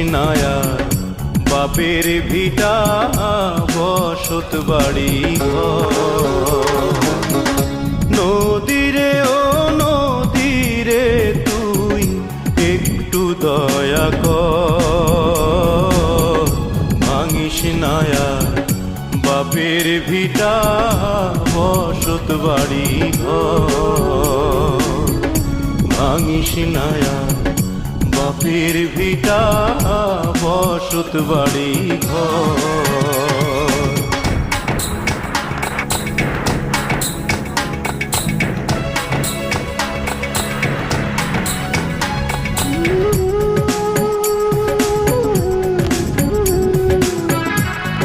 নায়ার বাপের ভিটা বসত বাড়ি নদীরে ও নদীরে তুই একটু দয়া কর ভাঙিস নায়ার বাপের ভিটা বসত বাড়ি ভাঙিস নায়ার বাপের ভিটা বসত বাড়ি ঘর